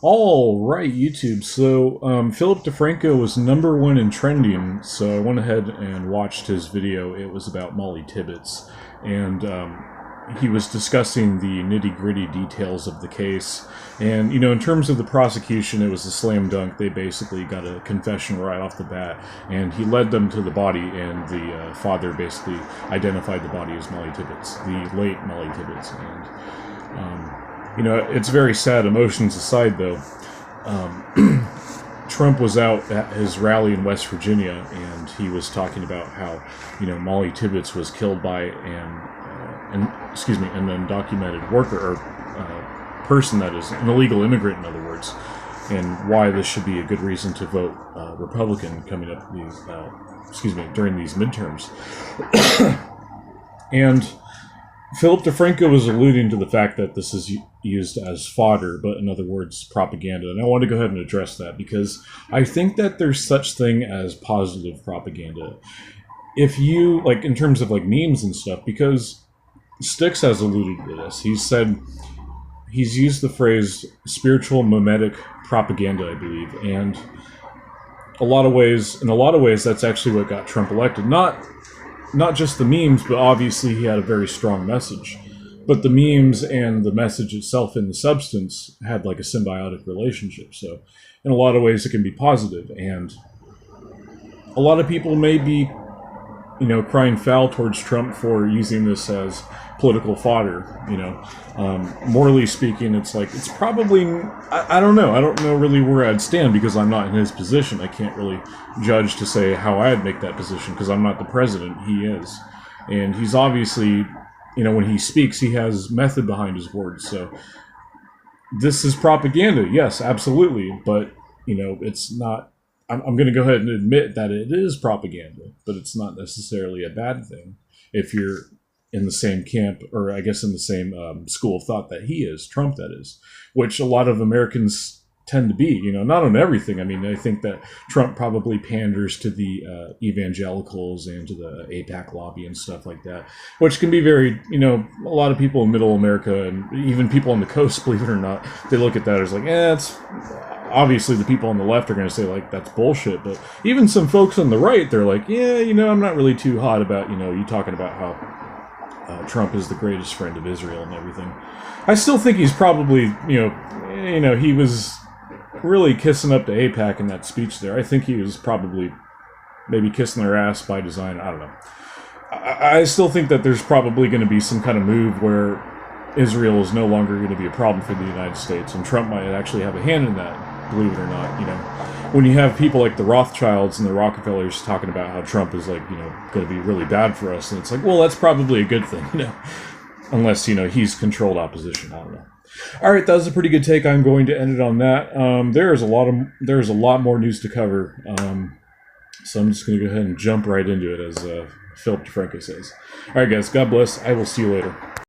All right, YouTube. So Philip DeFranco was #1 in trending, so I went ahead and watched his video. It was about Mollie Tibbits, and he was discussing the nitty-gritty details of the case. And, you know, in terms of the prosecution, it was a slam dunk. They basically got a confession right off the bat, and he led them to the body, and the father basically identified the body as Mollie Tibbits, the late Mollie Tibbits. And you know, it's very sad. Emotions aside, though, Trump was out at his rally in West Virginia, and he was talking about how, you know, Mollie Tibbits was killed by an undocumented worker or person, that is, an illegal immigrant, in other words, and why this should be a good reason to vote Republican coming up during these midterms. And Philip DeFranco was alluding to the fact that this is used as fodder, but in other words, propaganda. And I want to go ahead and address that because I think that there's such thing as positive propaganda. If you, like, in terms of, like, memes and stuff, because Styx has alluded to this. He's used the phrase spiritual mimetic propaganda, I believe, and in a lot of ways, that's actually what got Trump elected. Not just the memes, but obviously he had a very strong message. But the memes and the message itself in the substance had like a symbiotic relationship. So in a lot of ways it can be positive. And a lot of people may be, you know, crying foul towards Trump for using this as political fodder, you know. Morally speaking, it's like, it's probably, I don't know. I don't know really where I'd stand because I'm not in his position. I can't really judge to say how I'd make that position because I'm not the president. He is. And he's obviously, you know, when he speaks, he has method behind his words. So this is propaganda. Yes, absolutely. But, you know, it's not, I'm going to go ahead and admit that it is propaganda, but it's not necessarily a bad thing if you're in the same camp, or I guess in the same school of thought that he is, Trump that is, which a lot of Americans tend to be, you know, not on everything. I mean, I think that Trump probably panders to the evangelicals and to the AIPAC lobby and stuff like that, which can be very, you know, a lot of people in middle America and even people on the coast, believe it or not, they look at that as like, it's obviously the people on the left are going to say like that's bullshit, but even some folks on the right, they're like, yeah, you know, I'm not really too hot about, you know, you talking about how Trump is the greatest friend of Israel and everything. I still think he's probably, you know, he was really kissing up to AIPAC in that speech there. I think he was probably maybe kissing their ass by design. I don't know. I still think that there's probably going to be some kind of move where Israel is no longer going to be a problem for the United States, and Trump might actually have a hand in that, believe it or not. You know, when you have people like the Rothschilds and the Rockefellers talking about how Trump is, like, you know, going to be really bad for us, and it's like, well, that's probably a good thing, you know, unless, you know, he's controlled opposition. I don't know. All right, that was a pretty good take. I'm going to end it on that. There's a lot more news to cover, so I'm just going to go ahead and jump right into it, as Philip DeFranco says. All right, guys, God bless. I will see you later.